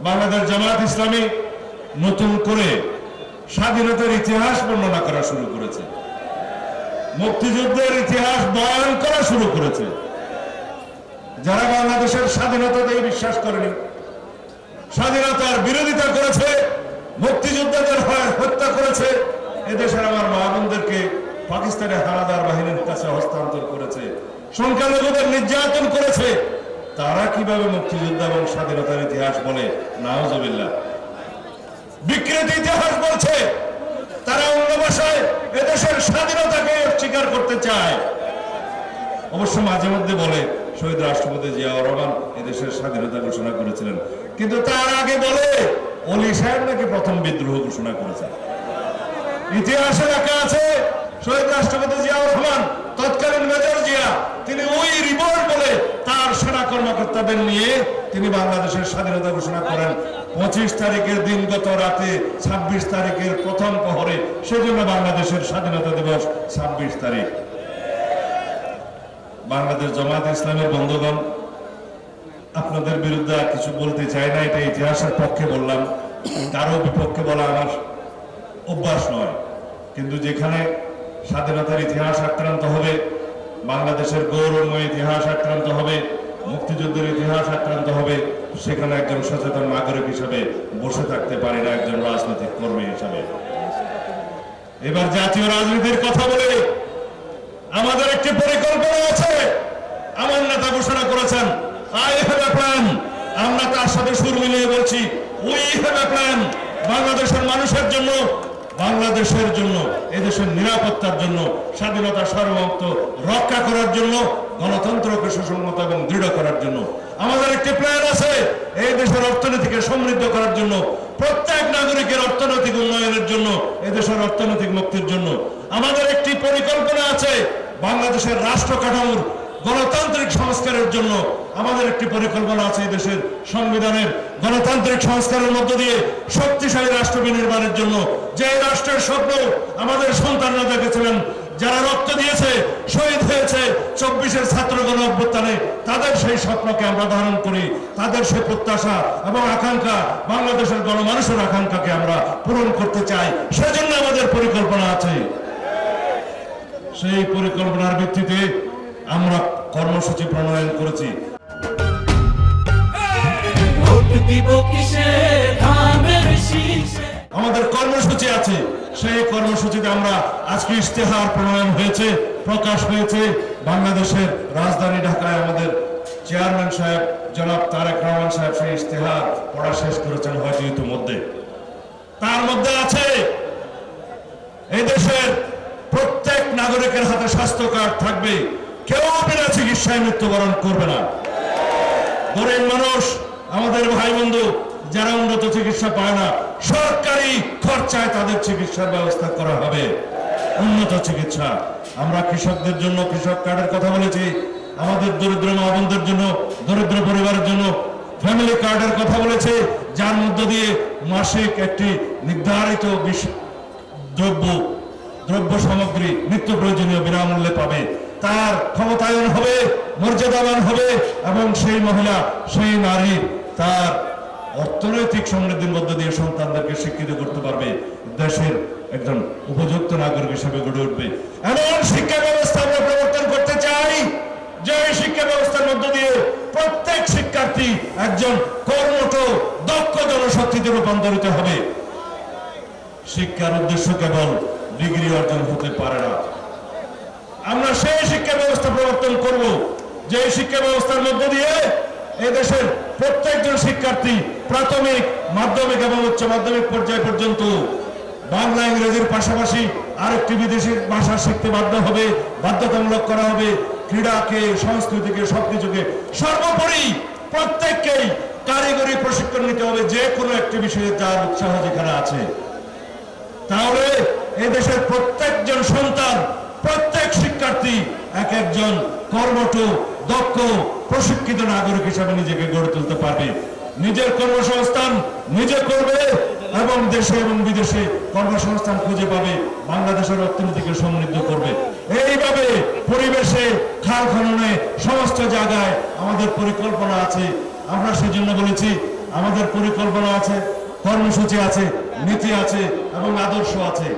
বাংলাদেশ জামায়াত ইসলামী নতুন করে স্বাধীনতার ইতিহাস বর্ণনা করা শুরু করেছে, মুক্তিযুদ্ধের ইতিহাস বয়ান করা শুরু করেছে। যারা বাংলাদেশের স্বাধীনতাতে বিশ্বাস করেনি, স্বাধীনতার বিরোধিতা করেছে, মুক্তিযোদ্ধাদের হত্যা করেছে, এদেশের আমার মা বোনদেরকে পাকিস্তানের হানাদার বাহিনীর কাছে হস্তান্তর করেছে, সংখ্যালঘুদের নির্যাতন করেছে, তারা কিভাবে মুক্তিযোদ্ধা এবং স্বাধীনতার ইতিহাস বলে? নাউজুবিল্লাহ। বিকৃত ইতিহাস বলছে। তারা অন্য ভাষায় এদেশের স্বাধীনতাকে স্বীকার করতে চায়। অবশ্য মাঝে মধ্যে বলে শহীদ রাষ্ট্রপতি জিয়াউর রহমান এদেশের স্বাধীনতা ঘোষণা করেছিলেন, কিন্তু তার আগে বলে অলি সাহেব নাকি প্রথম বিদ্রোহ ঘোষণা করেছেন। ইতিহাসে লেখা আছে শহীদ রাষ্ট্রপতি জিয়াউর রহমান, তৎকালীন মেজর জিয়া, তিনি ওই রিভোল্ট বলে তার সেনা কর্মকর্তাদের নিয়ে তিনি বাংলাদেশের স্বাধীনতা ঘোষণা করেন 25 তারিখের দিনগত রাতে 26 তারিখের প্রথম প্রহরে। সেজন্য বাংলাদেশের স্বাধীনতা দিবস 26 তারিখ। বাংলাদেশ জামায়াত ইসলামের বন্ধুগণ, আপনাদের বিরুদ্ধে কিছু বলতে চাই না, এটা ইতিহাসের পক্ষে বললাম, কারো বিপক্ষে বলা আমার অভ্যাস নয়। কিন্তু যেখানে স্বাধীনতার ইতিহাস আক্রান্ত হবে, বাংলাদেশের গৌরবময় ইতিহাস আক্রান্ত হবে, মুক্তিযুদ্ধের ইতিহাস আক্রান্ত হবে, সেখানে একজন সচেতন নাগরিক হিসেবে বসে থাকতে পারি না, একজন রাজনৈতিক কর্মী হিসেবে। এবার জাতীয় রাজনীতির কথা বলে আমাদের একটি পরিকল্পনা আছে। আমার নেতা ঘোষণা করেছেন আই হ্যাভ এ প্ল্যান। আমরা তার সাথে সুর মিলিয়ে বলছি উই হ্যাভ এ প্ল্যান। বাংলাদেশের মানুষের জন্য, বাংলাদেশের জন্য, এদেশের নিরাপত্তার জন্য, স্বাধীনতা সার্বভৌমত্ব রক্ষা করার জন্য, গণতন্ত্রকে সুসংহত এবং দৃঢ় করার জন্য আমাদের একটি প্ল্যান আছে। এই দেশের অর্থনীতিকে সমৃদ্ধ করার জন্য, প্রত্যেক নাগরিকের অর্থনৈতিক উন্নয়নের জন্য, এদেশের অর্থনৈতিক মুক্তির জন্য আমাদের একটি পরিকল্পনা আছে। বাংলাদেশের রাষ্ট্র কাঠামোর গণতান্ত্রিক সংস্কারের জন্য আমাদের একটি পরিকল্পনা আছে। এই দেশের সংবিধানের গণতান্ত্রিক সংস্কারের মধ্য দিয়ে শক্তিশালী রাষ্ট্র বিনির্মাণের জন্য, যে রাষ্ট্রের স্বপ্ন আমাদের সন্তানরা দেখেছিলেন, যারা রক্ত দিয়েছে, শহীদ হয়েছে 24-এর ছাত্র গণ অভ্যুত্থানে, তাদের সেই স্বপ্নকে আমরা ধারণ করি। তাদের সেই প্রত্যাশা এবং আকাঙ্ক্ষা, বাংলাদেশের গণমানুষের আকাঙ্ক্ষাকে আমরা পূরণ করতে চাই। সেজন্য আমাদের পরিকল্পনা আছে। সেই পরিকল্পনার ভিত্তিতে আমরা কর্মসূচি প্রণয়ন করেছি। আমাদের কর্মসূচি আছে। সেই কর্মসূচিতে আমরা আজকে ইশতেহার প্রণয়ন হয়েছে, প্রকাশ হয়েছে। বাংলাদেশের রাজধানী ঢাকায় আমাদের চেয়ারম্যান সাহেব জনাব তারেক রহমান সাহেব সেই ইশতেহার পড়া শেষ করেছেন হয়তো ইতিমধ্যে। তার মধ্যে আছে এই দেশের প্রত্যেক নাগরিকের হাতে স্বাস্থ্য কার্ড থাকবে, কেউ বিনা চিকিৎসায় মৃত্যুবরণ করবে না। গরিব মানুষ, আমাদের ভাই বন্ধু যারা উন্নত চিকিৎসা পায় না, সরকারি খরচায় তাদের চিকিৎসার ব্যবস্থা করা হবে, উন্নত চিকিৎসা। আমরা কৃষকদের জন্য কৃষক কার্ডের কথা বলেছি, আমাদের দরিদ্র মা বোনদের জন্য, দরিদ্র পরিবারের জন্য ফ্যামিলি কার্ডের কথা বলেছে, যার মধ্য দিয়ে মাসিক একটি নির্ধারিত দ্রব্য সামগ্রী নিত্য প্রয়োজনীয় বিনামূল্যে পাবে। তার ক্ষমতায়ন হবে, মর্যাদাবান হবে এবং সেই মহিলা, সেই নারী তার অর্থনৈতিক সমৃদ্ধির মধ্য দিয়ে সন্তানদেরকে শিক্ষিত করতে পারবে, দেশের একজন উপযুক্ত নাগরিক হিসেবে গড়ে উঠবে। এমন শিক্ষা ব্যবস্থা আমরা প্রবর্তন করতে চাই যে শিক্ষা ব্যবস্থার মধ্য দিয়ে প্রত্যেক শিক্ষার্থী একজন কর্মঠ দক্ষ জনশক্তিতে রূপান্তরিত হবে। শিক্ষার উদ্দেশ্য কেবল ডিগ্রি অর্জন হতে পারে না। আমরা সেই শিক্ষা ব্যবস্থা প্রবর্তন করব যে শিক্ষা ব্যবস্থার মধ্য দিয়ে এই দেশের প্রত্যেকজন শিক্ষার্থী প্রাথমিক, মাধ্যমিক এবং উচ্চ মাধ্যমিক পর্যায় পর্যন্ত বাংলা ইংরেজির পাশাপাশি আরেকটি বিদেশি ভাষা শিখতে বাধ্য হবে, বাধ্যতামূলক করা হবে। ক্রীড়াকে, সংস্কৃতিকে, সবকিছুকে, সর্বোপরি প্রত্যেককেই কারিগরি প্রশিক্ষণ নিতে হবে, যে কোনো একটি বিষয়ে যার উৎসাহ যেখানে আছে। তাহলে এই দেশের প্রত্যেকজন সন্তান, প্রত্যেক শিক্ষার্থী এক একজন কর্মঠ, দক্ষ, প্রশিক্ষিত নাগরিক হিসাবে নিজেকে গড়ে তুলতে পারবে। নিজের কর্মসংস্থান নিজে করবে এবং দেশে এবং বিদেশে কর্মসংস্থান খুঁজে পাবে, বাংলাদেশের অর্থনীতিকে সমৃদ্ধ করবে। এইভাবে পরিবেশে, খাল খননে, সমস্ত জায়গায় আমাদের পরিকল্পনা আছে। আমরা সেজন্য বলেছি আমাদের পরিকল্পনা আছে, কর্মসূচি আছে, নীতি আছে এবং আদর্শ আছে।